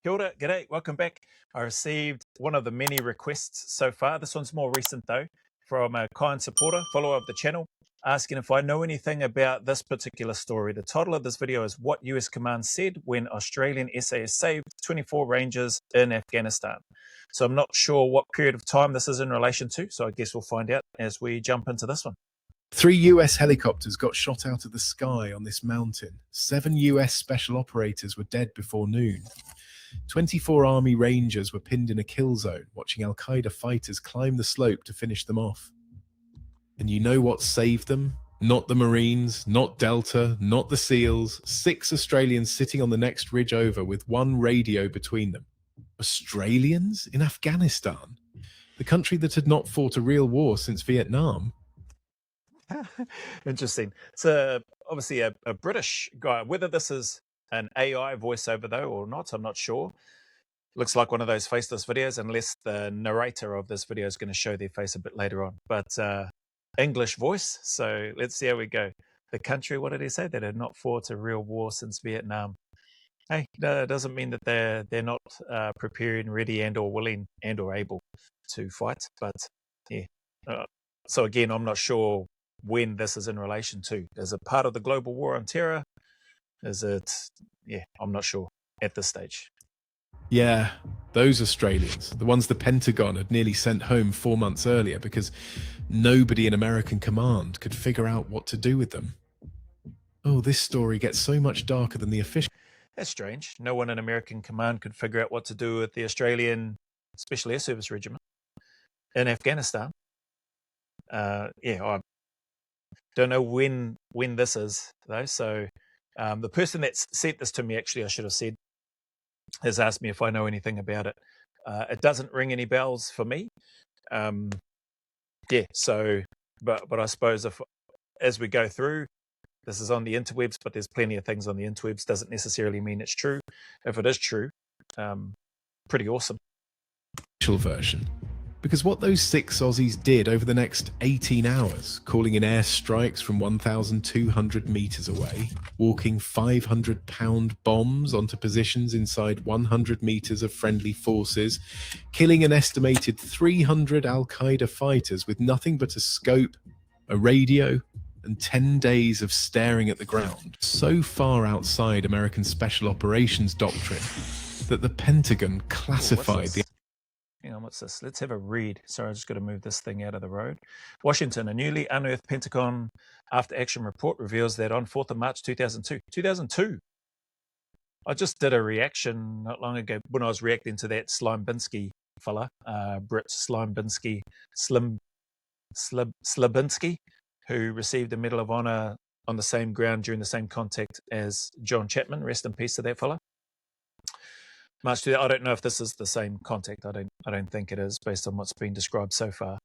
Kia ora, g'day, welcome back. I received one of the many requests so far. This one's more recent though, from a kind supporter, follower of the channel, asking if I know anything about this particular story. The title of this video is What US Command Said When Australian SAS Saved 24 Rangers in Afghanistan. So I'm not sure what period of time this is in relation to, so I guess we'll find out as we jump into this one. 3 US helicopters got shot out of the sky on this mountain. 7 US special operators were dead before noon. 24 Army Rangers were pinned in a kill zone, watching Al-Qaeda fighters climb the slope to finish them off. And you know what saved them? Not the Marines, not Delta, not the SEALs. 6 Australians sitting on the next ridge over with one radio between them. Australians in Afghanistan? The country that had not fought a real war since Vietnam. Interesting. It's obviously a British guy. Whether this is an AI voiceover though or not, I'm not sure. Looks like one of those faceless videos, unless the narrator of this video is going to show their face a bit later on. But English voice. So let's see how we go. The country, what did he say? That had not fought a real war since Vietnam. Hey, no, it doesn't mean that they're not prepared, ready, and or willing, and or able to fight. But yeah. So again, I'm not sure when this is in relation to. Is it part of the global war on terror? Is it? Yeah, I'm not sure at this stage. Yeah, those Australians, the ones the Pentagon had nearly sent home 4 months earlier because nobody in American command could figure out what to do with them. Oh, this story gets so much darker than the official. That's strange. No one in American command could figure out what to do with the Australian Special Air Service Regiment in Afghanistan. I don't know when this is though. So the person that sent this to me, actually, I should have said, has asked me if I know anything about it. It doesn't ring any bells for me. So, but I suppose if as we go through, this is on the interwebs, but there's plenty of things on the interwebs. Doesn't necessarily mean it's true. If it is true, pretty awesome. Version. Because what those 6 Aussies did over the next 18 hours, calling in airstrikes from 1,200 meters away, walking 500-pound bombs onto positions inside 100 meters of friendly forces, killing an estimated 300 Al-Qaeda fighters with nothing but a scope, a radio, and 10 days of staring at the ground, so far outside American Special Operations doctrine that the Pentagon classified the... Hang on, what's this? Let's have a read. Sorry, I just got to move this thing out of the road. Washington, a newly unearthed Pentagon after-action report reveals that on 4th of March 2002. 2002? I just did a reaction not long ago when I was reacting to that Slimbinski fella, Brit Slimbinski, Slabinski, who received a Medal of Honor on the same ground during the same contact as John Chapman. Rest in peace to that fella. March 2000. I don't know if this is the same contact. I don't think it is, based on what's been described so far.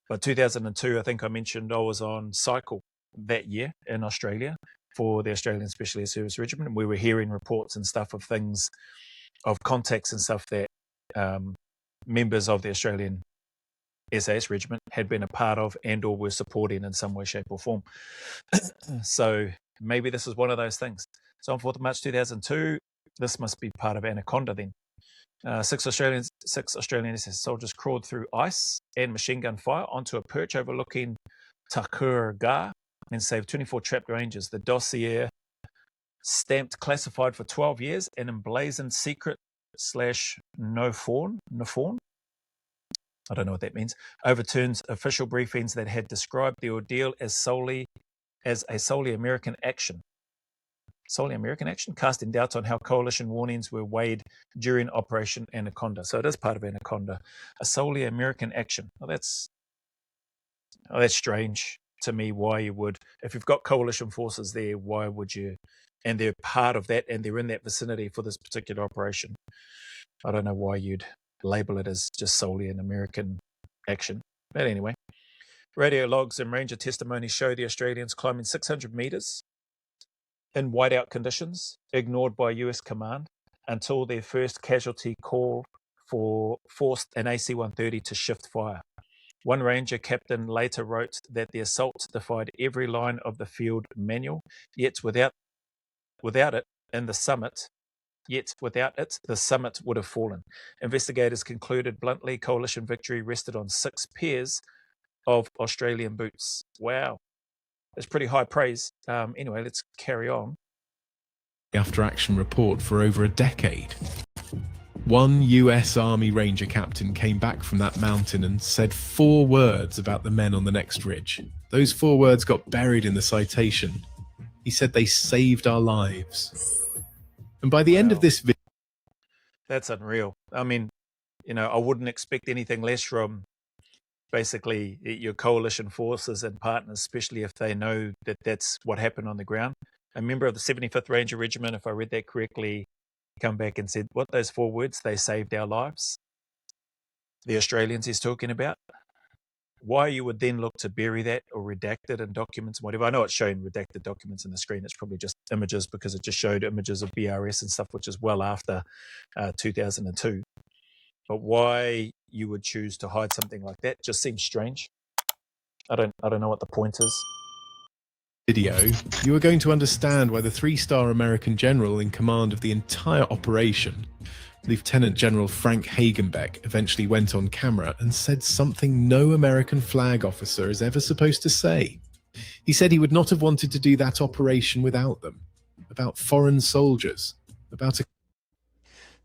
But 2002, I think I mentioned I was on cycle that year in Australia for the Australian Special Air Service Regiment, and we were hearing reports and stuff of things, of contacts and stuff that members of the Australian SAS Regiment had been a part of and or were supporting in some way, shape or form. So maybe this is one of those things. So on 4th of March 2002, this must be part of Anaconda then. 6 Australian SAS soldiers crawled through ice and machine gun fire onto a perch overlooking Takur Gar and saved 24 trapped Rangers. The dossier, stamped classified for 12 years and emblazoned secret / no fawn. I don't know what that means. Overturns official briefings that had described the ordeal as a solely American action. Solely American action, casting doubt on how coalition warnings were weighed during Operation Anaconda. So it is part of Anaconda. A solely American action. Well, that's strange to me. Why you would, if you've got coalition forces there, why would you? And they're part of that, and they're in that vicinity for this particular operation. I don't know why you'd label it as just solely an American action. But anyway, radio logs and Ranger testimony show the Australians climbing 600 meters in whiteout conditions, ignored by US command, until their first casualty call forced an AC-130 to shift fire. One Ranger captain later wrote that the assault defied every line of the field manual, yet without it, in the summit, Yet, without it, the summit would have fallen. Investigators concluded bluntly coalition victory rested on 6 pairs of Australian boots. Wow. That's pretty high praise. Anyway, let's carry on. After action report for over a decade. One US Army Ranger captain came back from that mountain and said 4 words about the men on the next ridge. Those 4 words got buried in the citation. He said they saved our lives. And by the end of this video... That's unreal. I mean, I wouldn't expect anything less from basically your coalition forces and partners, especially if they know that that's what happened on the ground. A member of the 75th Ranger Regiment, if I read that correctly, come back and said, what, those 4 words, they saved our lives? The Australians he's talking about. Why you would then look to bury that or redact it in documents and whatever. I know it's showing redacted documents in the screen. It's probably just images because it just showed images of BRS and stuff, which is well after 2002. But why you would choose to hide something like that just seems strange. I don't know what the point is. Video, you are going to understand why the 3-star American general in command of the entire operation, Lieutenant General Frank Hagenbeck, eventually went on camera and said something no American flag officer is ever supposed to say. He said he would not have wanted to do that operation without them, about foreign soldiers, about a...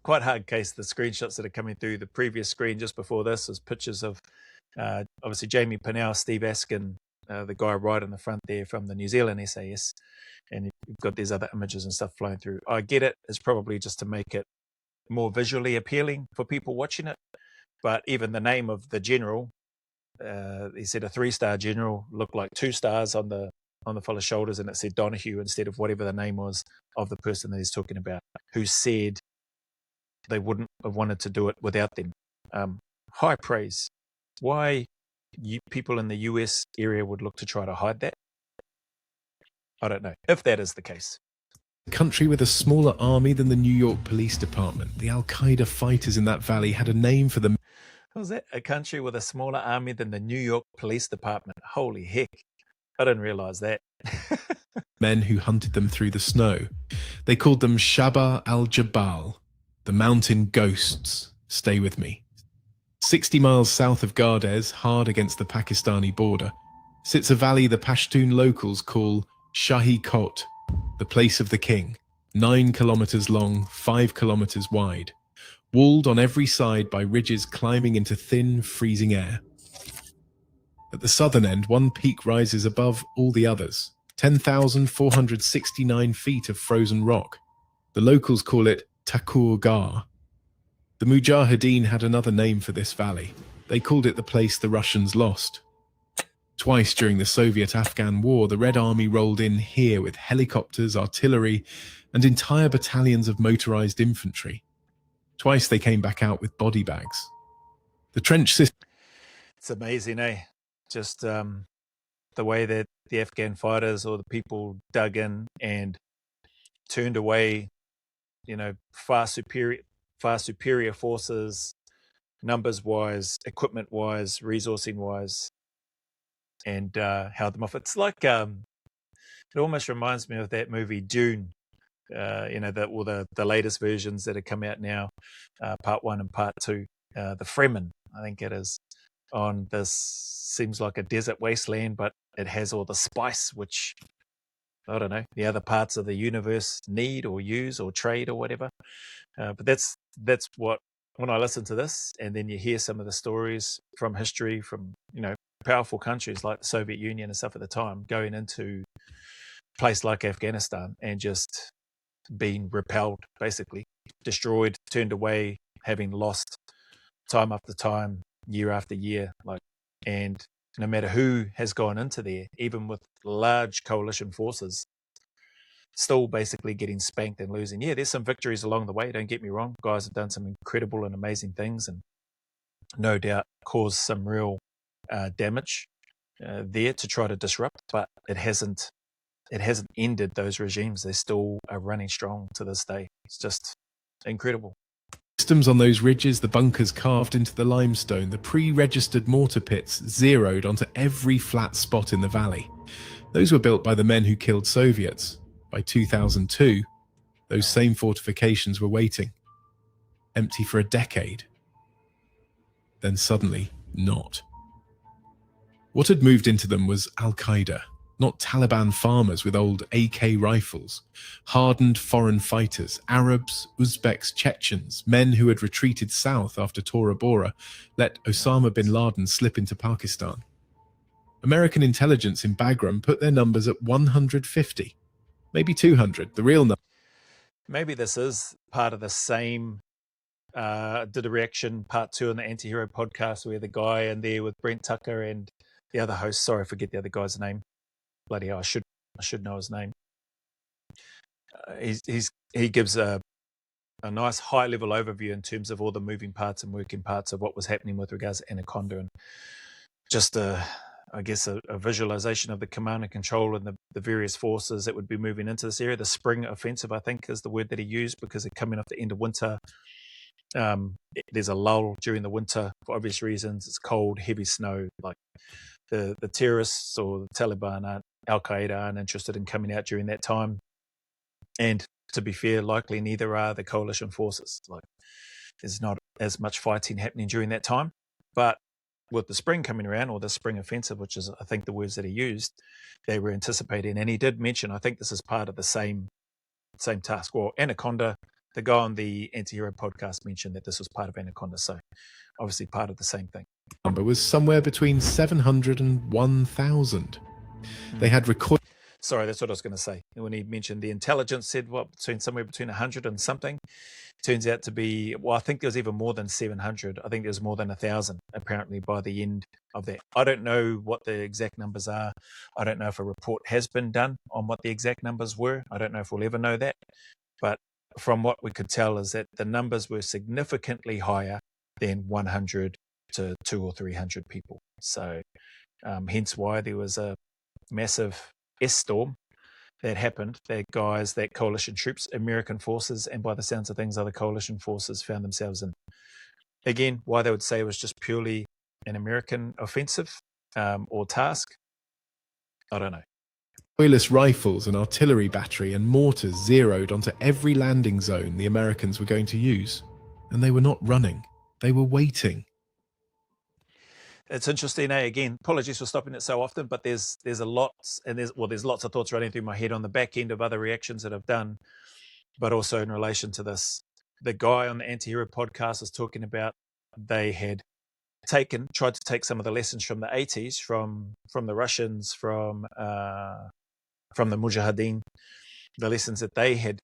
Quite hard case. The screenshots that are coming through the previous screen just before this is pictures of obviously Jamie Pinnell, Steve Askin, the guy right in the front there from the New Zealand SAS, and you've got these other images and stuff flowing through. I get it. It's probably just to make it more visually appealing for people watching it. But even the name of the general, he said a 3-star general, looked like 2 stars on the fellow's shoulders, and it said Donahue instead of whatever the name was of the person that he's talking about, who said they wouldn't have wanted to do it without them. High praise. Why people in the US area would look to try to hide that, I don't know, if that is the case. A country with a smaller army than the New York Police Department. The Al-Qaeda fighters in that valley had a name for them. Was that a country with a smaller army than the New York Police Department? Holy heck. I didn't realize that. Men who hunted them through the snow. They called them Shaba al-Jabal, the mountain ghosts. Stay with me. 60 miles south of Gardez, hard against the Pakistani border, sits a valley the Pashtun locals call Shahi Kot, the place of the king, 9 kilometers long, 5 kilometers wide, walled on every side by ridges climbing into thin, freezing air. At the southern end, one peak rises above all the others, 10,469 feet of frozen rock. The locals call it Takur Gar. The Mujahideen had another name for this valley. They called it the place the Russians lost. Twice during the Soviet-Afghan War, the Red Army rolled in here with helicopters, artillery, and entire battalions of motorized infantry. Twice they came back out with body bags. The trench system... It's amazing, eh? Just the way that the Afghan fighters or the people dug in and turned away, far superior forces, numbers-wise, equipment-wise, resourcing-wise, and held them off. It's like it almost reminds me of that movie Dune. The latest versions that have come out now, part 1 and part 2. The Fremen, I think it is, on this seems like a desert wasteland, but it has all the spice which I don't know the other parts of the universe need or use or trade or whatever. But that's what, when I listen to this, and then you hear some of the stories from history from powerful countries like the Soviet Union and stuff at the time, going into a place like Afghanistan and just being repelled, basically destroyed, turned away, having lost time after time, year after year, and no matter who has gone into there, even with large coalition forces, still basically getting spanked and losing. Yeah, there's some victories along the way, don't get me wrong. Guys have done some incredible and amazing things and no doubt caused some real damage there to try to disrupt, but it hasn't ended those regimes. They still are running strong to this day. It's just incredible. Systems on those ridges, the bunkers carved into the limestone, the pre-registered mortar pits zeroed onto every flat spot in the valley. Those were built by the men who killed Soviets. By 2002, those same fortifications were waiting, empty for a decade. Then suddenly, not. What had moved into them was Al-Qaeda, not Taliban farmers with old AK rifles, hardened foreign fighters, Arabs, Uzbeks, Chechens, men who had retreated south after Tora Bora let Osama bin Laden slip into Pakistan. American intelligence in Bagram put their numbers at 150, maybe 200, the real number. Maybe this is part of the same did a reaction part 2 on the Anti-Hero podcast where the guy in there with Brent Tucker and the other host, sorry, I forget the other guy's name. Bloody hell, I should know his name. He gives a nice high level overview in terms of all the moving parts and working parts of what was happening with regards to Anaconda, and just I guess a visualization of the command and control and the various forces that would be moving into this area. The spring offensive, I think, is the word that he used, because they're coming off the end of winter. There's a lull during the winter for obvious reasons. It's cold, heavy snow. Like the terrorists or the Taliban, Al-Qaeda aren't interested in coming out during that time. And to be fair, likely neither are the coalition forces. Like there's not as much fighting happening during that time. But with the spring coming around, or the spring offensive, which is I think the words that he used, they were anticipating. And he did mention, I think this is part of the same task. Well, Anaconda, the guy on the Anti-Hero podcast mentioned that this was part of Anaconda. So obviously part of the same thing. Number was somewhere between 700 and 1,000. They had recorded. Sorry, that's what I was going to say. When he mentioned the intelligence said somewhere between 100 and something, turns out to be, well, I think there was even more than 700. I think there was more than 1,000 apparently by the end of that. I don't know what the exact numbers are. I don't know if a report has been done on what the exact numbers were. I don't know if we'll ever know that. But from what we could tell is that the numbers were significantly higher than 100 to 200 or 300 people. So hence why there was a massive S-storm that happened, that coalition troops, American forces, and by the sounds of things, other coalition forces found themselves in. Again, why they would say it was just purely an American offensive or task, I don't know. Wireless rifles, an artillery battery, and mortars zeroed onto every landing zone the Americans were going to use. And they were not running. They were waiting. It's interesting, again, apologies for stopping it so often, but there's a lot, and there's lots of thoughts running through my head on the back end of other reactions that I've done, but also in relation to this. The guy on the Anti-Hero podcast is talking about they had tried to take some of the lessons from the 80s, from the Russians, from the Mujahideen, the lessons that they had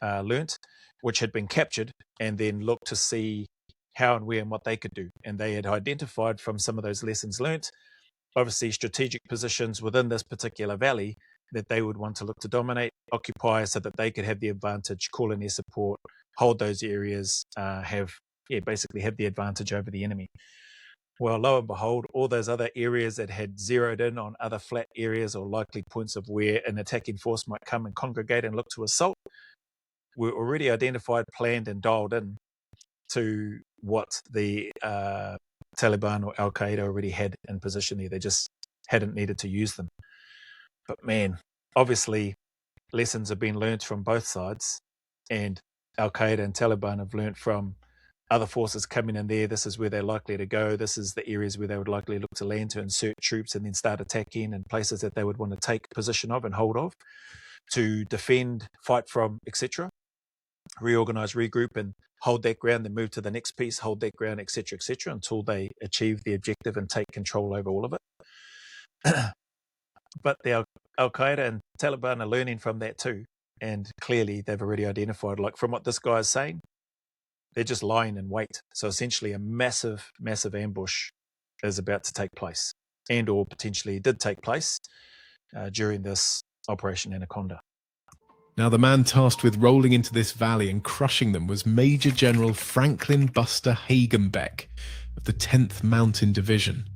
learnt, which had been captured, and then look to see how and where and what they could do. And they had identified from some of those lessons learnt, obviously strategic positions within this particular valley that they would want to look to dominate, occupy, so that they could have the advantage, call in their support, hold those areas, basically have the advantage over the enemy. Well, lo and behold, all those other areas that had zeroed in on other flat areas or likely points of where an attacking force might come and congregate and look to assault were already identified, planned, and dialed in to what the Taliban or Al-Qaeda already had in position there. They just hadn't needed to use them. But man, obviously lessons have been learnt from both sides, and Al-Qaeda and Taliban have learnt from other forces coming in there. This is where they're likely to go. This is the areas where they would likely look to land to insert troops and then start attacking, and places that they would want to take position of and hold of to defend, fight from, etc. Reorganize, regroup, and hold that ground, then move to the next piece, hold that ground, etc., until they achieve the objective and take control over all of it. But the Al-Qaeda and Taliban are learning from that too. And clearly they've already identified, like from what this guy is saying, they're just lying in wait. So essentially a massive, massive ambush is about to take place, and or potentially did take place during this Operation Anaconda. Now, the man tasked with rolling into this valley and crushing them was Major General Franklin Buster Hagenbeck of the 10th Mountain Division.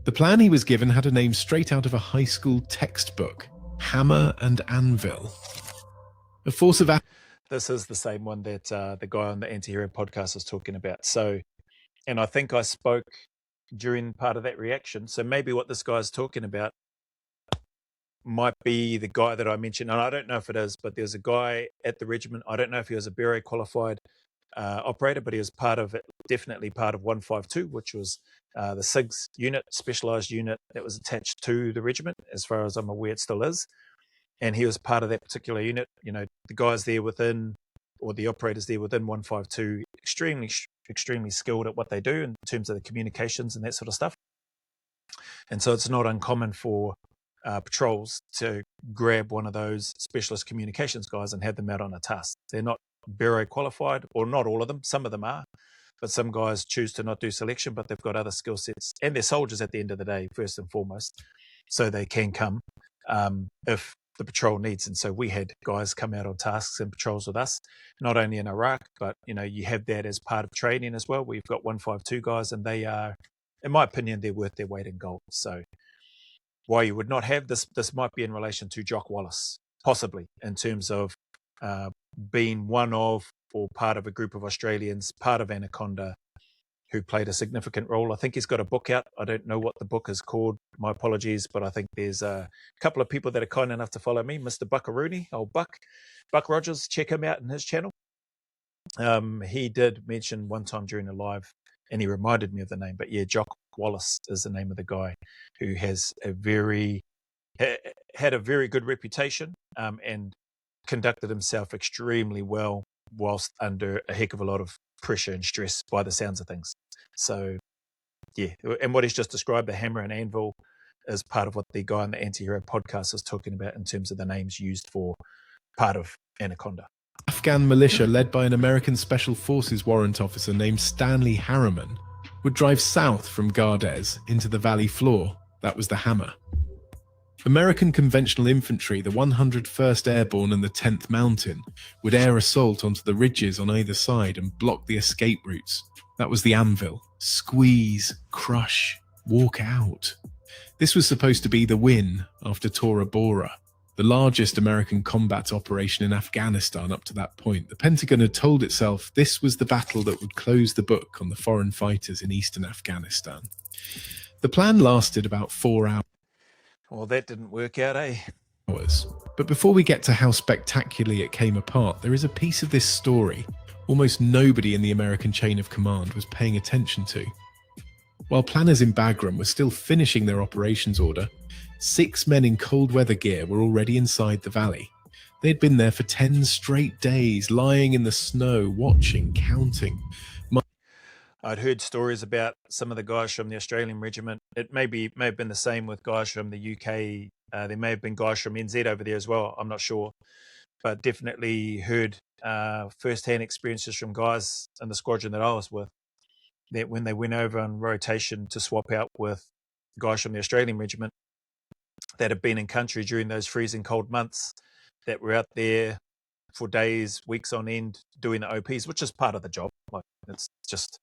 The plan he was given had a name straight out of a high school textbook: Hammer and Anvil. A force of... This is the same one that the guy on the Anti-Hero podcast was talking about. So, and I think I spoke during part of that reaction. So maybe what this guy is talking about might be the guy that I mentioned, and I don't know if it is, but there's a guy at the regiment. I don't know if he was a bureau qualified operator, but he was definitely part of 152, which was the SIGS unit, specialised unit that was attached to the regiment. As far as I'm aware, it still is. And he was part of that particular unit. You know, the guys there within, or the operators there within 152, extremely skilled at what they do in terms of the communications and that sort of stuff. And so it's not uncommon for patrols to grab one of those specialist communications guys and have them out on a task. They're not bureau qualified, or not all of them. Some of them are, but some guys choose to not do selection, but they've got other skill sets, and they're soldiers at the end of the day, first and foremost, so they can come if the patrol needs. And so we had guys come out on tasks and patrols with us, not only in Iraq, but you have that as part of training as well. We've got 152 guys, and they are, in my opinion, they're worth their weight in gold. So why you would not have this might be in relation to Jock Wallace, possibly, in terms of being one of, or part of, a group of Australians, part of Anaconda, who played a significant role. I think he's got a book out. I don't know what the book is called. My apologies, but I think there's a couple of people that are kind enough to follow me. Mr. Buckaroony, old Buck Rogers, check him out in his channel. He did mention one time during a live, and he reminded me of the name, but yeah, Jock Wallace is the name of the guy who has had a very good reputation, and conducted himself extremely well whilst under a heck of a lot of pressure and stress, by the sounds of things. So yeah, and what he's just described, the hammer and anvil, is part of what the guy on the Anti-Hero podcast is talking about in terms of the names used for part of Anaconda. Afghan militia led by an American Special Forces warrant officer named Stanley Harriman would drive south from Gardez into the valley floor. That was the hammer. American conventional infantry, the 101st Airborne and the 10th Mountain, would air assault onto the ridges on either side and block the escape routes. That was the anvil. Squeeze, crush, walk out. This was supposed to be the win after Tora Bora, the largest American combat operation in Afghanistan up to that point. The Pentagon had told itself this was the battle that would close the book on the foreign fighters in eastern Afghanistan. The plan lasted about 4 hours. Well, that didn't work out, eh? But before we get to how spectacularly it came apart, there is a piece of this story almost nobody in the American chain of command was paying attention to. While planners in Bagram were still finishing their operations order, 6 men in cold weather gear were already inside the valley. They had been there for 10 straight days, lying in the snow, watching, counting. I'd heard stories about some of the guys from the Australian regiment. It may have been the same with guys from the UK. There may have been guys from NZ over there as well. I'm not sure, but definitely heard first-hand experiences from guys in the squadron that I was with, that when they went over on rotation to swap out with guys from the Australian regiment that had been in country during those freezing cold months, that were out there for days, weeks on end, doing the OPs, which is part of the job. Like, it's just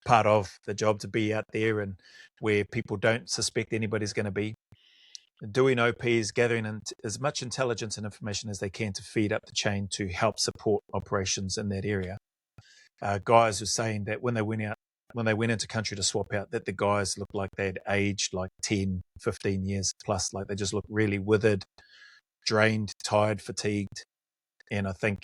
part of the job to be out there and where people don't suspect anybody's going to be. Doing OPs, gathering as much intelligence and information as they can to feed up the chain to help support operations in that area. Guys were saying that when they went into country to swap out, that the guys looked like they'd aged like 10, 15 years plus. Like they just looked really withered, drained, tired, fatigued. And I think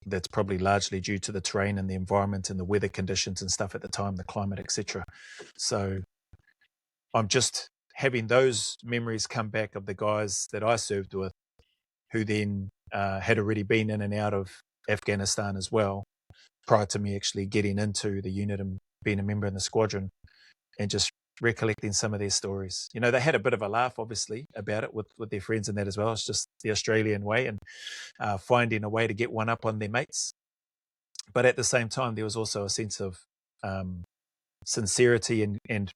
that's probably largely due to the terrain and the environment and the weather conditions and stuff at the time, the climate, etc. So I'm just having those memories come back of the guys that I served with, who then had already been in and out of Afghanistan as well, prior to me actually getting into the unit and being a member in the squadron, and just recollecting some of their stories. They had a bit of a laugh, obviously, about it with their friends and that as well. It's just the Australian way, and finding a way to get one up on their mates. But at the same time, there was also a sense of sincerity and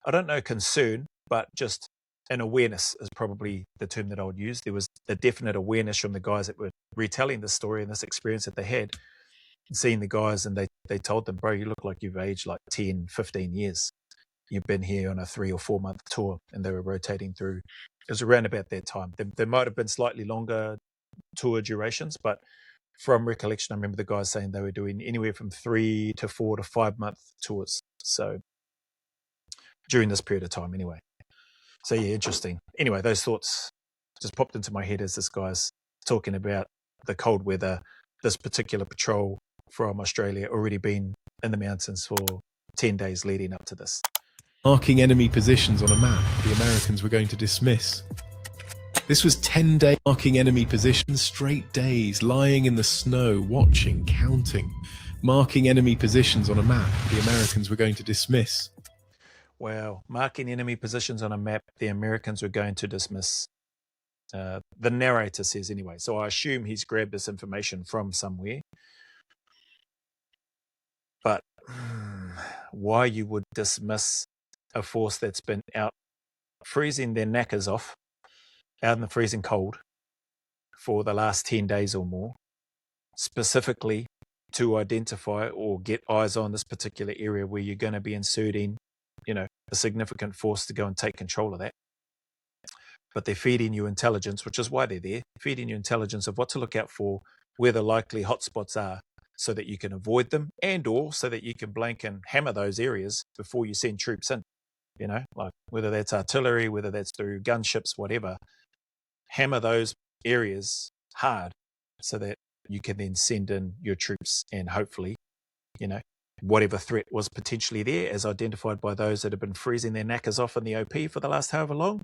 I don't know, concern, but just an awareness is probably the term that I would use. There was a definite awareness from the guys that were retelling this story and this experience that they had, and seeing the guys, and they told them, bro, you look like you've aged like 10, 15 years. You've been here on a 3 or 4 month tour, and they were rotating through. It was around about that time. There might have been slightly longer tour durations, but from recollection, I remember the guys saying they were doing anywhere from 3 to 4 to 5 month tours. So during this period of time, anyway. So yeah, interesting. Anyway, those thoughts just popped into my head as this guy's talking about the cold weather. This particular patrol from Australia already been in the mountains for 10 days leading up to this. Marking enemy positions on a map the Americans were going to dismiss. This was 10 days marking enemy positions, straight days, lying in the snow, watching, counting. Marking enemy positions on a map the Americans were going to dismiss. Wow, marking enemy positions on a map the Americans were going to dismiss. The narrator says anyway, so I assume he's grabbed this information from somewhere. But why you would dismiss a force that's been out freezing their knackers off, out in the freezing cold for the last 10 days or more, specifically to identify or get eyes on this particular area where you're going to be inserting, a significant force to go and take control of that. But they're feeding you intelligence, which is why they're there, feeding you intelligence of what to look out for, where the likely hotspots are, so that you can avoid them, and or so that you can blank and hammer those areas before you send troops in. Like whether that's artillery, whether that's through gunships, whatever, hammer those areas hard so that you can then send in your troops and hopefully, whatever threat was potentially there as identified by those that have been freezing their knackers off in the OP for the last however long,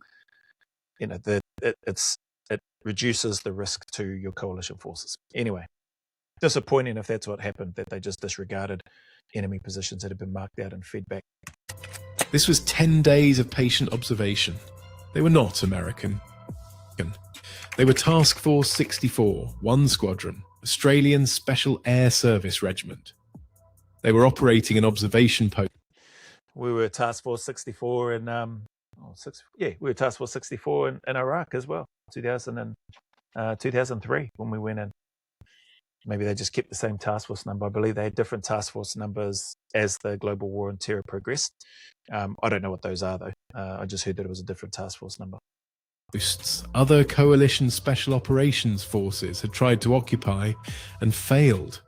it reduces the risk to your coalition forces. Anyway, disappointing if that's what happened, that they just disregarded enemy positions that had been marked out and fed back. This was 10 days of patient observation. They were not American. They were Task Force 64, 1 Squadron, Australian Special Air Service Regiment. They were operating an observation post. We were Task Force 64 in we were Task Force 64 in Iraq as well, 2003 when we went in. Maybe they just kept the same task force number. I believe they had different task force numbers as the global war on terror progressed. I don't know what those are, though. I just heard that it was a different task force number. Other coalition special operations forces had tried to occupy and failed.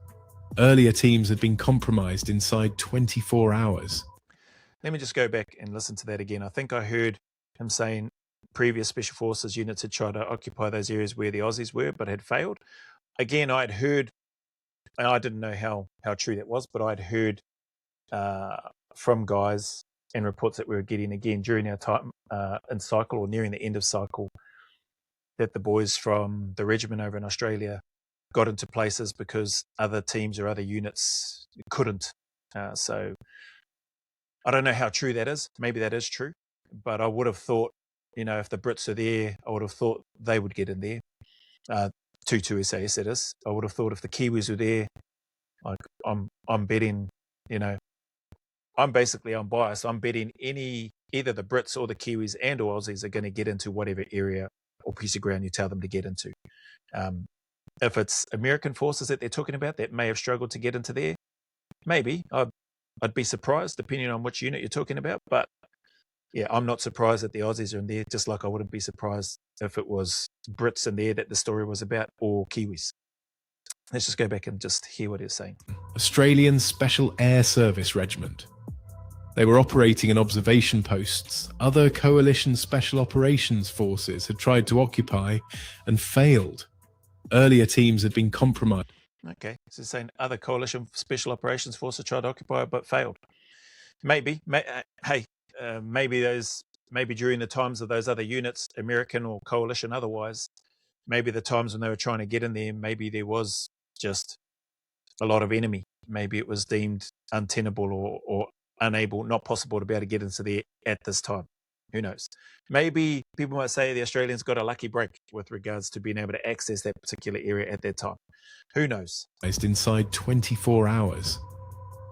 Earlier teams had been compromised inside 24 hours. Let me just go back and listen to that again. I think I heard him saying previous special forces units had tried to occupy those areas where the Aussies were, but had failed. Again, I'd heard, and I didn't know how true that was, but I'd heard from guys and reports that we were getting again during our time in cycle or nearing the end of cycle, that the boys from the regiment over in Australia got into places because other teams or other units couldn't. So I don't know how true that is. Maybe that is true, but I would have thought, if the Brits are there, I would have thought they would get in there. 2 SAS, that is. I would have thought if the Kiwis were there, like I'm betting, I'm biased. I'm betting either the Brits or the Kiwis and or Aussies are going to get into whatever area or piece of ground you tell them to get into. If it's American forces that they're talking about that may have struggled to get into there, maybe I'd be surprised depending on which unit you're talking about. But yeah, I'm not surprised that the Aussies are in there, just like I wouldn't be surprised if it was Brits in there that the story was about, or Kiwis. Let's just go back and just hear what he's saying. Australian Special Air Service Regiment. They were operating in observation posts. Other coalition special operations forces had tried to occupy and failed. Earlier teams had been compromised. Okay, so saying other coalition special operations forces tried to occupy but failed. Maybe during the times of those other units, American or coalition otherwise, maybe the times when they were trying to get in there, maybe there was just a lot of enemy. Maybe it was deemed untenable or unable, not possible to be able to get into there at this time. Who knows? Maybe people might say the Australians got a lucky break with regards to being able to access that particular area at that time. Who knows? Inside 24 hours.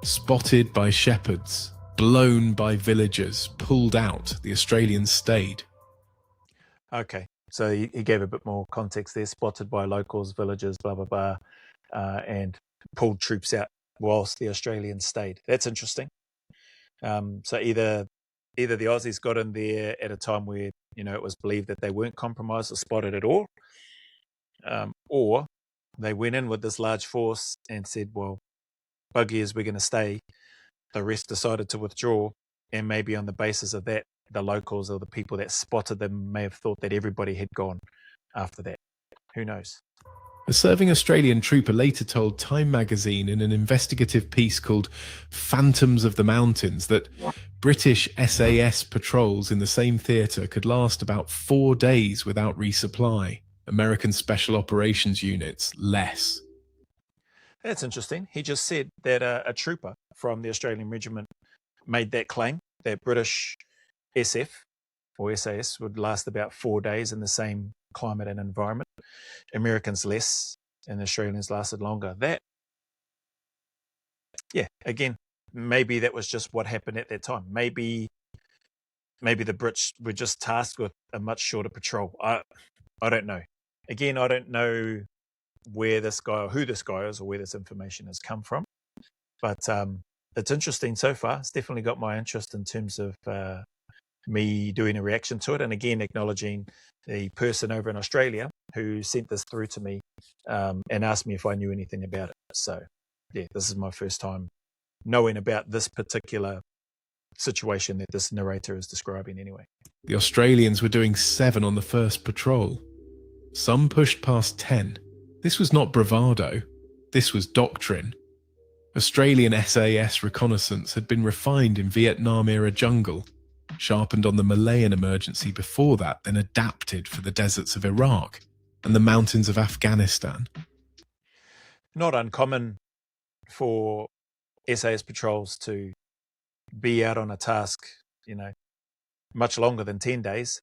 Spotted by shepherds, blown by villagers, pulled out, the Australians stayed. Okay, so he gave a bit more context there. Spotted by locals, villagers, blah, blah, blah, and pulled troops out whilst the Australians stayed. That's interesting. So either the Aussies got in there at a time where, it was believed that they weren't compromised or spotted at all, or they went in with this large force and said, well, bug ears, we're going to stay. The rest decided to withdraw, and maybe on the basis of that, the locals or the people that spotted them may have thought that everybody had gone after that. Who knows? A serving Australian trooper later told Time magazine in an investigative piece called Phantoms of the Mountains that British SAS patrols in the same theatre could last about 4 days without resupply. American Special Operations units less. That's interesting. He just said that a trooper from the Australian regiment made that claim that British SF or SAS would last about 4 days in the same climate and environment. Americans less, and Australians lasted longer. That, yeah, again, maybe that was just what happened at that time. Maybe the Brits were just tasked with a much shorter patrol. I don't know. Again, I don't know where this guy or who this guy is or where this information has come from. But it's interesting so far. It's definitely got my interest in terms of me doing a reaction to it. And again, acknowledging the person over in Australia who sent this through to me and asked me if I knew anything about it. So, yeah, this is my first time knowing about this particular situation that this narrator is describing anyway. The Australians were doing 7 on the first patrol. Some pushed past 10. This was not bravado. This was doctrine. Australian SAS reconnaissance had been refined in Vietnam-era jungle, sharpened on the Malayan emergency before that, then adapted for the deserts of Iraq and the mountains of Afghanistan. Not uncommon for SAS patrols to be out on a task, much longer than 10 days,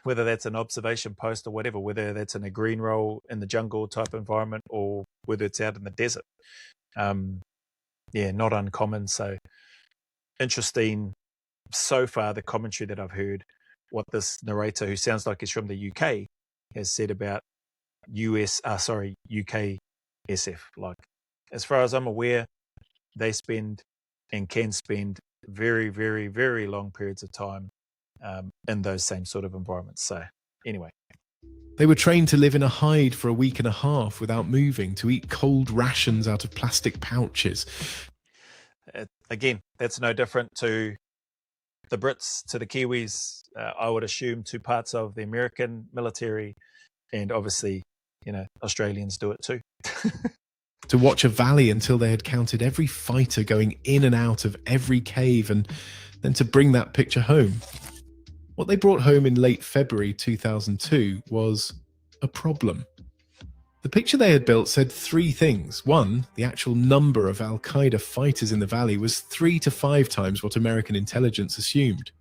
whether that's an observation post or whatever, whether that's in a green role in the jungle type environment or whether it's out in the desert. Not uncommon. So interesting so far, the commentary that I've heard, what this narrator, who sounds like he's from the UK, has said about UK SF. Like, as far as I'm aware, they spend and can spend very, very, very long periods of time in those same sort of environments. So anyway. They were trained to live in a hide for a week and a half without moving, to eat cold rations out of plastic pouches. Again, that's no different to the Brits, to the Kiwis, I would assume, to parts of the American military, and obviously, Australians do it too. To watch a valley until they had counted every fighter going in and out of every cave, and then to bring that picture home. What they brought home in late February 2002 was a problem. The picture they had built said 3 things. 1, the actual number of Al-Qaeda fighters in the valley was 3 to 5 times what American intelligence assumed.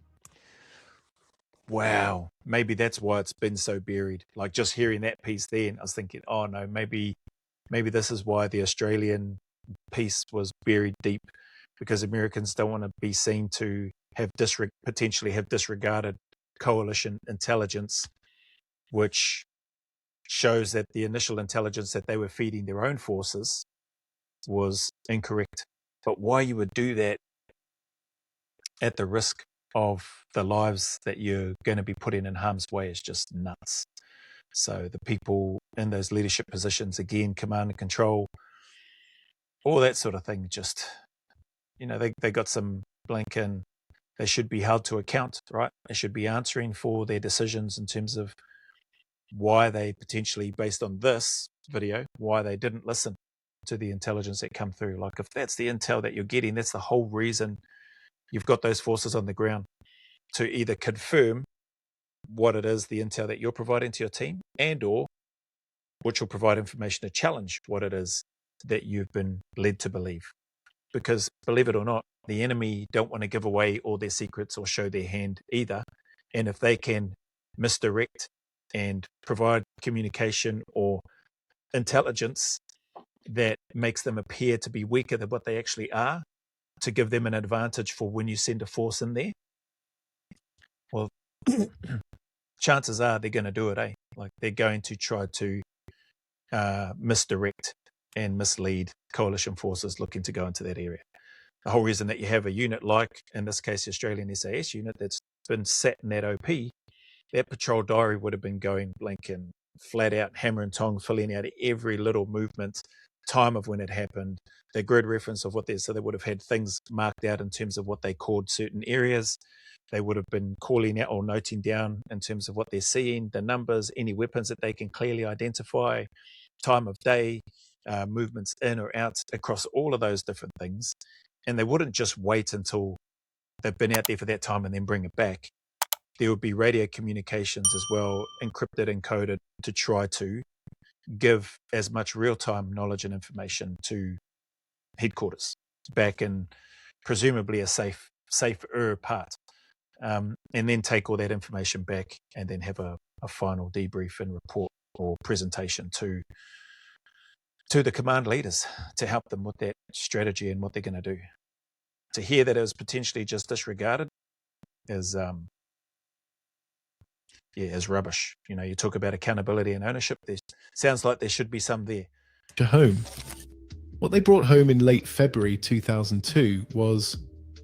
Wow. Maybe that's why it's been so buried. Like, just hearing that piece then, I was thinking, oh no, maybe this is why the Australian piece was buried deep, because Americans don't want to be seen to have potentially have disregarded coalition intelligence, which shows that the initial intelligence that they were feeding their own forces was incorrect. But why you would do that at the risk of the lives that you're going to be putting in harm's way is just nuts. So the people in those leadership positions, again, command and control, all that sort of thing, just, they got some blinking, they should be held to account, right? They should be answering for their decisions in terms of why they potentially, based on this video, why they didn't listen to the intelligence that come through. Like, if that's the intel that you're getting, that's the whole reason you've got those forces on the ground, to either confirm what it is, the intel that you're providing to your team, and or which will provide information to challenge what it is that you've been led to believe. Because, believe it or not, the enemy don't want to give away all their secrets or show their hand either. And if they can misdirect and provide communication or intelligence that makes them appear to be weaker than what they actually are, to give them an advantage for when you send a force in there, well, chances are they're going to do it, eh? Like, they're going to try to misdirect and mislead coalition forces looking to go into that area. The whole reason that you have a unit like, in this case, the Australian SAS unit, that's been sat in that OP, that patrol diary would have been going blinking flat out, hammer and tong, filling out every little movement, time of when it happened, the grid reference of what they, so they would have had things marked out in terms of what they called certain areas. They would have been calling out or noting down in terms of what they're seeing, the numbers, any weapons that they can clearly identify, time of day, movements in or out across all of those different things. And they wouldn't just wait until they've been out there for that time and then bring it back. There would be radio communications as well, encrypted, encoded, to try to give as much real-time knowledge and information to headquarters back in presumably a safer part, and then take all that information back and then have a final debrief and report or presentation to the command leaders to help them with that strategy and what they're going to do. To hear that it was potentially just disregarded is rubbish. You talk about accountability and ownership. There sounds like there should be some there. To home. What they brought home in late February 2002 was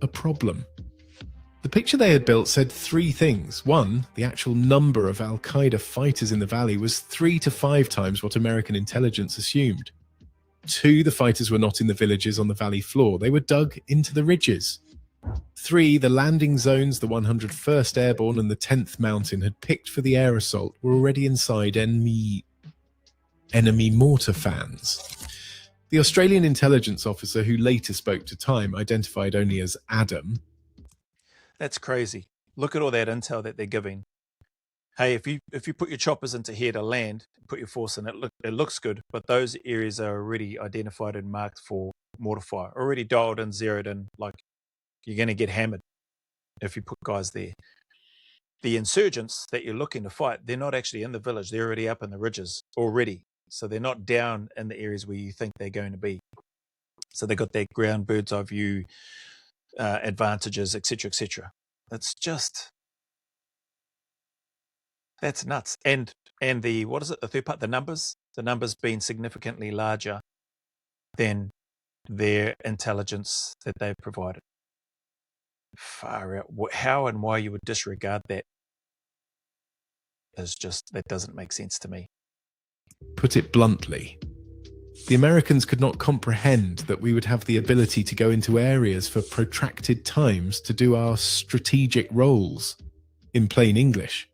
a problem. The picture they had built said three things. One, the actual number of Al-Qaeda fighters in the valley was 3 to 5 times what American intelligence assumed. 2, the fighters were not in the villages on the valley floor. They were dug into the ridges. 3, the landing zones the 101st Airborne and the 10th Mountain had picked for the air assault were already inside enemy mortar fans. The Australian intelligence officer who later spoke to Time, identified only as Adam. That's crazy. Look at all that intel that they're giving. Hey, if you put your choppers into here to land, put your force in, it looks good, but those areas are already identified and marked for mortar fire, already dialed in, zeroed in, like you're going to get hammered if you put guys there. The insurgents that you're looking to fight, they're not actually in the village. They're already up in the ridges already. So they're not down in the areas where you think they're going to be. So they got their ground bird's eye view advantages, etc., etc. That's nuts. And the, what is it, the third part, the numbers being significantly larger than their intelligence that they've provided. Far out. How and why you would disregard that is just, that doesn't make sense to me. Put it bluntly, the Americans could not comprehend that we would have the ability to go into areas for protracted times to do our strategic roles. In plain English,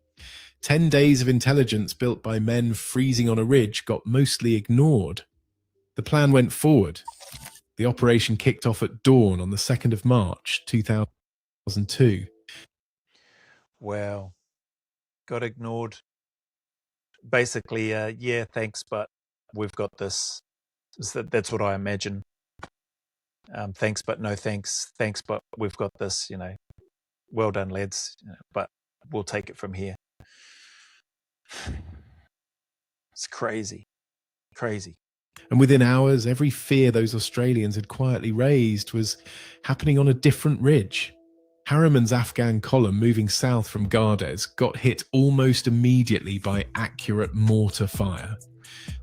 10 days of intelligence built by men freezing on a ridge got mostly ignored. The plan went forward. The operation kicked off at dawn on the 2nd of March, 2002. Well, got ignored. Basically, yeah, thanks, but we've got this. That's what I imagine. Thanks, but no thanks. Thanks, but we've got this, Well done, lads, but we'll take it from here. It's crazy. And within hours, every fear those Australians had quietly raised was happening on a different ridge. Harriman's Afghan column moving south from Gardez got hit almost immediately by accurate mortar fire.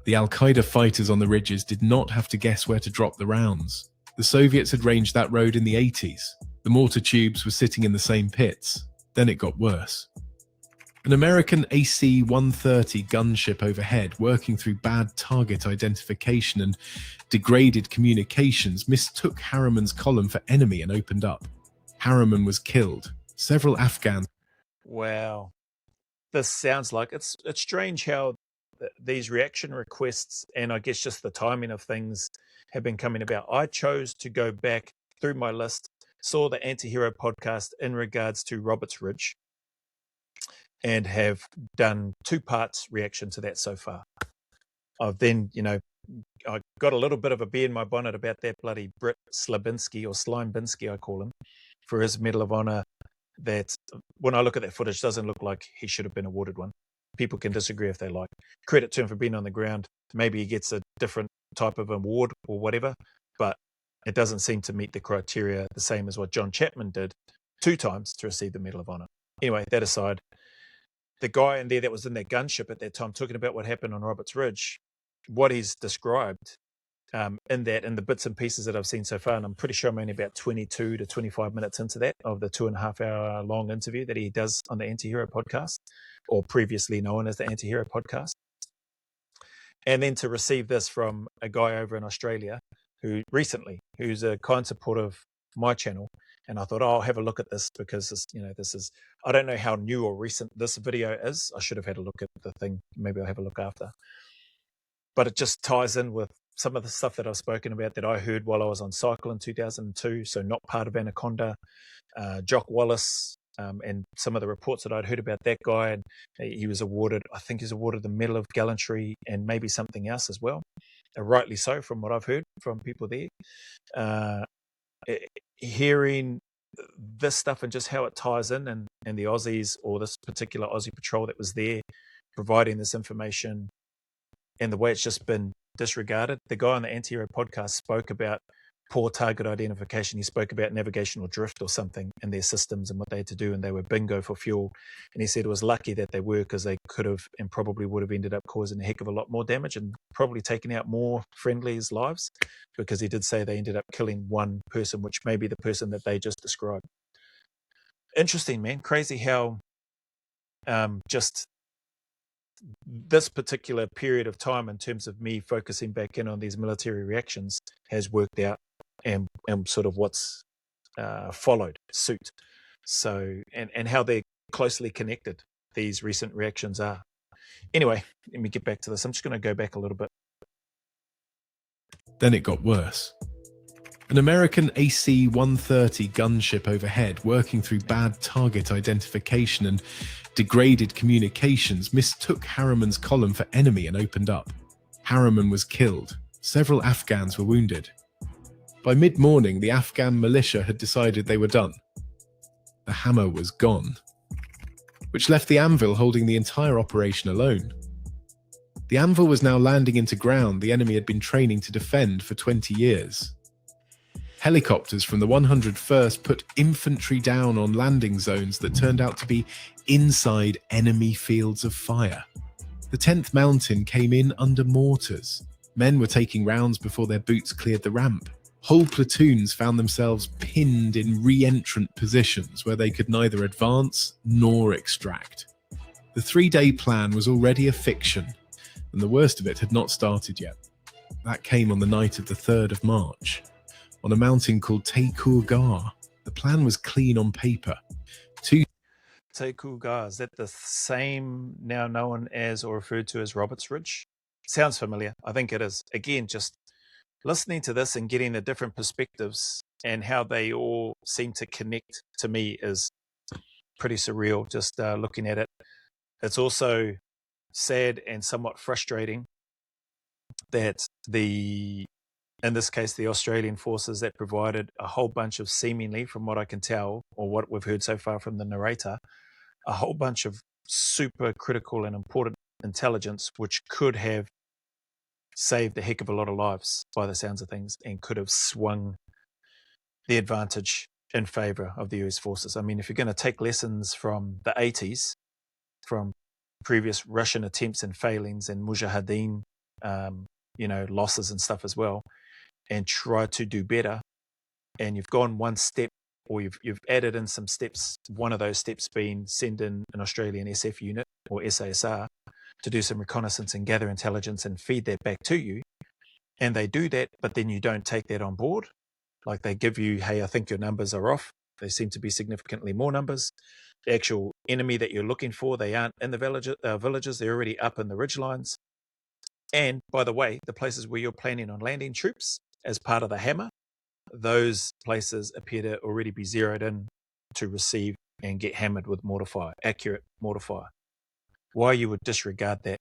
The Al-Qaeda fighters on the ridges did not have to guess where to drop the rounds. The Soviets had ranged that road in the 80s. The mortar tubes were sitting in the same pits. Then it got worse. An American AC-130 gunship overhead, working through bad target identification and degraded communications, mistook Harriman's column for enemy and opened up. Harriman was killed. Several Afghans. Wow. This sounds like it's strange how these reaction requests, and I guess just the timing of things, have been coming about. I chose to go back through my list, saw the Anti-Hero podcast in regards to Roberts Ridge, and have done 2 parts reaction to that so far. I've then, I got a little bit of a bee in my bonnet about that bloody Brit Slabinski, or Slimebinsky, I call him, for his Medal of Honor. That, when I look at that footage, doesn't look like he should have been awarded one. People can disagree if they like. Credit to him for being on the ground. Maybe he gets a different type of award or whatever, but it doesn't seem to meet the criteria the same as what John Chapman did 2 times to receive the Medal of Honor. Anyway, that aside, the guy in there that was in that gunship at that time, talking about what happened on Roberts Ridge, what he's described in the bits and pieces that I've seen so far, and I'm pretty sure I'm only about 22 to 25 minutes into that, of the 2.5 hour long interview that he does on the Anti-Hero podcast, or previously known as the Anti-Hero podcast. And then to receive this from a guy over in Australia who's a kind supporter of my channel, And I thought, oh, I'll have a look at this because this is, I don't know how new or recent this video is. I should have had a look at the thing. Maybe I'll have a look after. But it just ties in with some of the stuff that I've spoken about that I heard while I was on cycle in 2002. So not part of Anaconda, Jock Wallace, and some of the reports that I'd heard about that guy. And he was awarded, I think he's awarded the Medal of Gallantry and maybe something else as well. Rightly so, from what I've heard from people there. Hearing this stuff and just how it ties in, and the Aussies, or this particular Aussie patrol that was there providing this information, and the way it's just been disregarded. The guy on the Anti-Hero podcast spoke about poor target identification. He spoke about navigational drift or something in their systems and what they had to do, and they were bingo for fuel. And he said it was lucky that they were, because they could have and probably would have ended up causing a heck of a lot more damage and probably taking out more friendlies' lives, because he did say they ended up killing one person, which may be the person that they just described. Interesting, man. Crazy how just this particular period of time, in terms of me focusing back in on these military reactions, has worked out, and sort of what's followed suit. So, and how they're closely connected, these recent reactions are. Anyway, let me get back to this. I'm just going to go back a little bit. Then it got worse. An American AC-130 gunship overhead, working through bad target identification and degraded communications, mistook Harriman's column for enemy and opened up. Harriman was killed. Several Afghans were wounded. By mid-morning, the Afghan militia had decided they were done. The hammer was gone, which left the Anvil holding the entire operation alone. The Anvil was now landing into ground the enemy had been training to defend for 20 years. Helicopters from the 101st put infantry down on landing zones that turned out to be inside enemy fields of fire. The 10th Mountain came in under mortars. Men were taking rounds before their boots cleared the ramp. Whole platoons found themselves pinned in re-entrant positions where they could neither advance nor extract. The 3-day plan was already a fiction, and the worst of it had not started yet. That came on the night of the 3rd of March. On a mountain called Takurgar. The plan was clean on paper. Takurgar, is that the same now known as or referred to as Roberts Ridge? Sounds familiar. I think it is. Again, just listening to this and getting the different perspectives and how they all seem to connect, to me, is pretty surreal, just looking at it. It's also sad and somewhat frustrating that in this case, the Australian forces that provided a whole bunch of, seemingly, from what I can tell, or what we've heard so far from the narrator, a whole bunch of super critical and important intelligence, which could have saved a heck of a lot of lives by the sounds of things, and could have swung the advantage in favour of the US forces. I mean, if you're going to take lessons from the 80s, from previous Russian attempts and failings and Mujahideen, losses and stuff as well, and try to do better, and you've gone one step, or you've added in some steps, one of those steps being send in an Australian SF unit or SASR to do some reconnaissance and gather intelligence and feed that back to you, and they do that, but then you don't take that on board. Like, they give you, hey, I think your numbers are off. They seem to be significantly more numbers. The actual enemy that you're looking for, they aren't in the villages, they're already up in the ridgelines. And by the way, the places where you're planning on landing troops as part of the hammer, those places appear to already be zeroed in to receive and get hammered with mortar fire, accurate mortar fire. Why you would disregard that?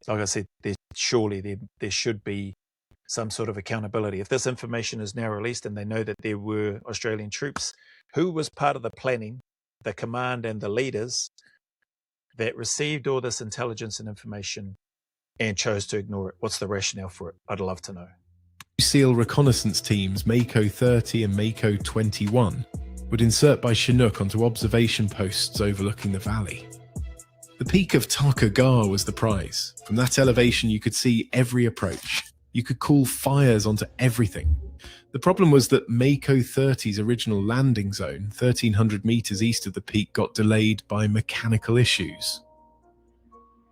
Like I said, surely there should be some sort of accountability. If this information is now released and they know that there were Australian troops, who was part of the planning, the command and the leaders that received all this intelligence and information and chose to ignore it? What's the rationale for it? I'd love to know. SEAL reconnaissance teams Mako 30 and Mako 21 would insert by Chinook onto observation posts overlooking the valley. The peak of Takurgar was the prize. From that elevation you could see every approach. You could call fires onto everything. The problem was that Mako 30's original landing zone, 1,300 meters east of the peak, got delayed by mechanical issues.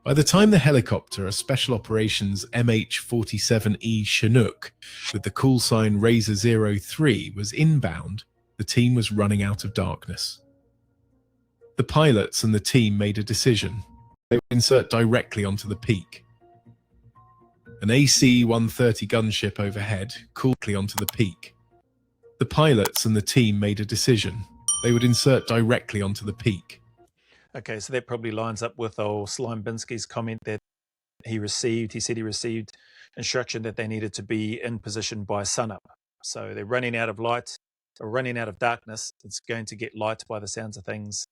By the time the helicopter, a Special Operations MH-47E Chinook with the call sign Razor 03, was inbound, the team was running out of darkness. The pilots and the team made a decision. They would insert directly onto the peak. An AC-130 gunship overhead called directly onto the peak. The pilots and the team made a decision. They would insert directly onto the peak. Okay, so that probably lines up with old Slime Binsky's comment that he said he received instruction that they needed to be in position by sunup. So they're running out of light, or running out of darkness. It's going to get light by the sounds of things.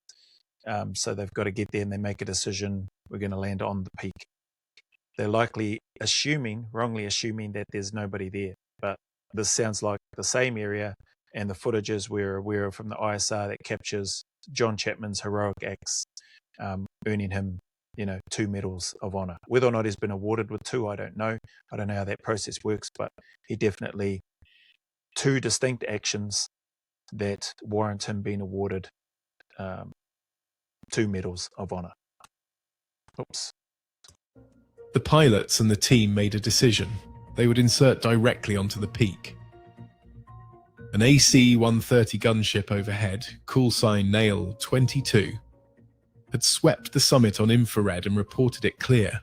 So they've got to get there and they make a decision. We're going to land on the peak. They're likely wrongly assuming that there's nobody there. But this sounds like the same area, and the footages we're aware of from the ISR that captures John Chapman's heroic acts, earning him, 2 medals of honor. Whether or not he's been awarded with 2, I don't know. I don't know how that process works, but he definitely 2 distinct actions that warrant him being awarded 2 medals of honor. Oops. The pilots and the team made a decision. They would insert directly onto the peak. An AC-130 gunship overhead, call sign Nail 22, had swept the summit on infrared and reported it clear.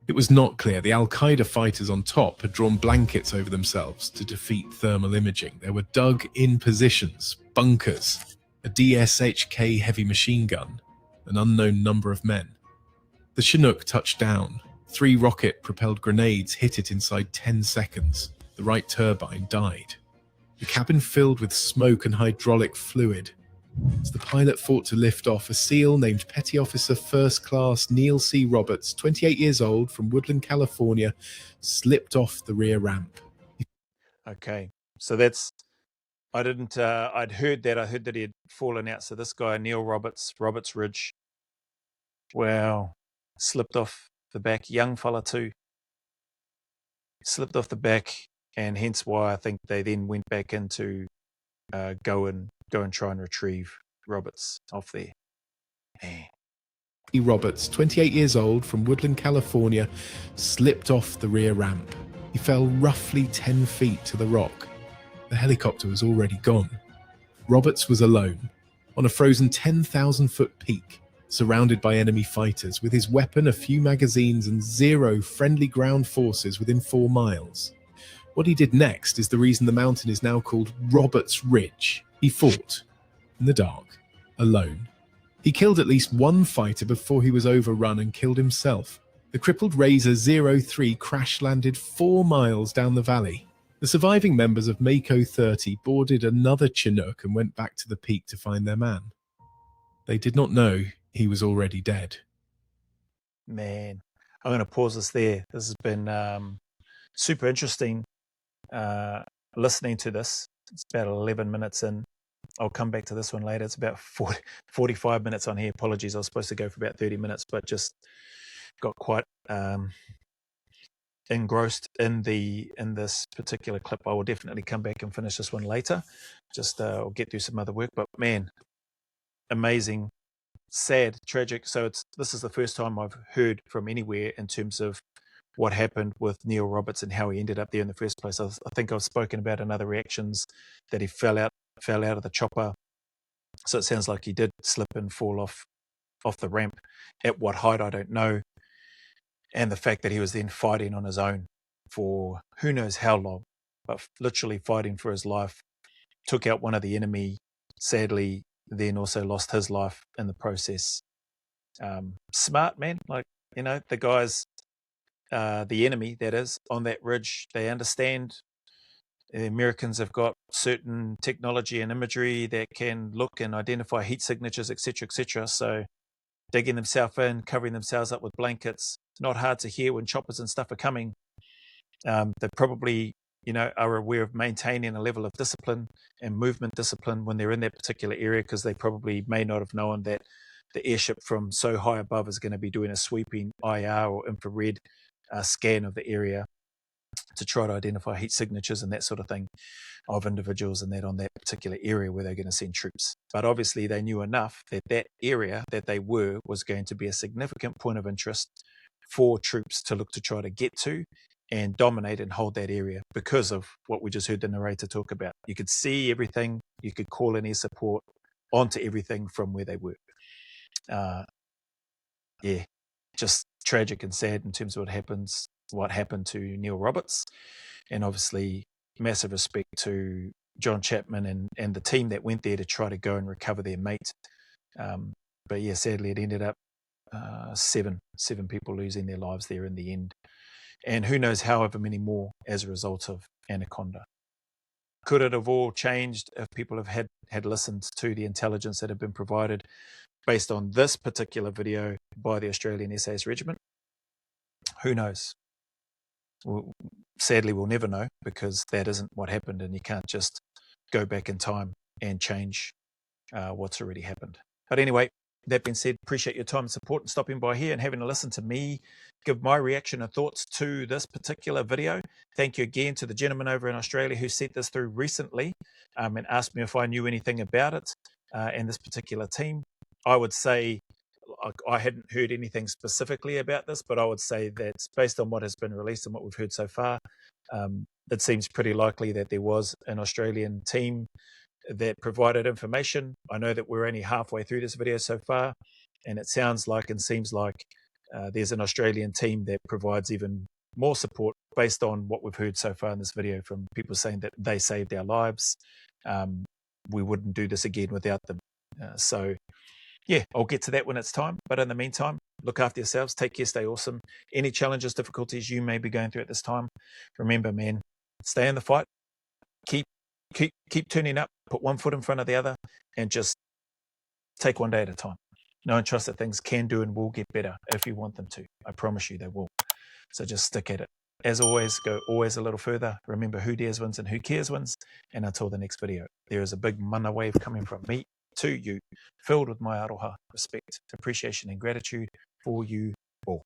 It was not clear. The Al-Qaeda fighters on top had drawn blankets over themselves to defeat thermal imaging. They were dug in positions, bunkers, a DSHK heavy machine gun, an unknown number of men. The Chinook touched down. 3 rocket-propelled grenades hit it inside 10 seconds. The right turbine died. The cabin filled with smoke and hydraulic fluid. As the pilot fought to lift off, a SEAL named Petty Officer First Class Neil C. Roberts, 28 years old, from Woodland, California, slipped off the rear ramp. Okay, so that's, I'd heard that he had fallen out. So this guy, Neil Roberts Ridge, wow, slipped off the back, young fella too, slipped off the back, and hence why I think they then went back into go and try and retrieve Roberts off there. Man. Roberts, 28 years old, from Woodland, California, slipped off the rear ramp. He fell roughly 10 feet to the rock. The helicopter was already gone. Roberts was alone, on a frozen 10,000-foot peak, surrounded by enemy fighters, with his weapon, a few magazines, and 0 friendly ground forces within 4 miles. What he did next is the reason the mountain is now called Roberts Ridge. He fought, in the dark, alone. He killed at least 1 fighter before he was overrun and killed himself. The crippled Razor 03 crash-landed 4 miles down the valley. The surviving members of Mako 30 boarded another Chinook and went back to the peak to find their man. They did not know he was already dead. Man, I'm going to pause this there. This has been super interesting listening to this. It's about 11 minutes in. I'll come back to this one later. It's about 45 minutes on here. Apologies, I was supposed to go for about 30 minutes, but just got quite engrossed in this particular clip. I will definitely come back and finish this one later. Just I'll get through some other work, but man, amazing, sad, tragic. So this is the first time I've heard from anywhere in terms of what happened with Neil Roberts and how he ended up there in the first place. I think I've spoken about in other reactions that he fell out of the chopper. So it sounds like he did slip and fall off the ramp. At what height, I don't know. And the fact that he was then fighting on his own for who knows how long, but literally fighting for his life, took out one of the enemy, sadly, then also lost his life in the process. Smart, man. The guys, the enemy, that is, on that ridge, they understand. The Americans have got certain technology and imagery that can look and identify heat signatures, etc., etc. So digging themselves in, covering themselves up with blankets, it's not hard to hear when choppers and stuff are coming. They probably, are aware of maintaining a level of discipline and movement discipline when they're in that particular area, because they probably may not have known that the airship from so high above is going to be doing a sweeping IR or infrared scan of the area. to try to identify heat signatures and that sort of thing of individuals and that on that particular area where they're going to send troops. But obviously they knew enough that that area that they were was going to be a significant point of interest for troops to look to try to get to and dominate and hold that area because of what we just heard the narrator talk about. You could see everything, you could call in air support onto everything from where they were. Yeah, just tragic and sad in terms of what happened to Neil Roberts, and obviously massive respect to John Chapman and the team that went there to try to go and recover their mate. But yeah, sadly it ended up seven people losing their lives there in the end, and who knows however many more as a result of Anaconda. Could it have all changed if people have had listened to the intelligence that had been provided based on this particular video by the Australian SAS Regiment? Who knows? Sadly, we'll never know, because that isn't what happened, and you can't just go back in time and change what's already happened. But anyway, that being said, appreciate your time and support and stopping by here and having a listen to me give my reaction and thoughts to this particular video. Thank you again to the gentleman over in Australia who sent this through recently and asked me if I knew anything about it and this particular team. I would say I hadn't heard anything specifically about this, but I would say that based on what has been released and what we've heard so far, it seems pretty likely that there was an Australian team that provided information. I know that we're only halfway through this video so far, and it sounds like and seems like there's an Australian team that provides even more support based on what we've heard so far in this video from people saying that they saved our lives. We wouldn't do this again without them. So yeah, I'll get to that when it's time. But in the meantime, look after yourselves. Take care. Stay awesome. Any challenges, difficulties you may be going through at this time, remember, man, stay in the fight. Keep turning up. Put one foot in front of the other, and just take one day at a time. Know and trust that things can do and will get better if you want them to. I promise you they will. So just stick at it. As always, go always a little further. Remember, who dares wins and who cares wins. And until the next video, there is a big mana wave coming from me to you, filled with my aroha, respect, appreciation, and gratitude for you all.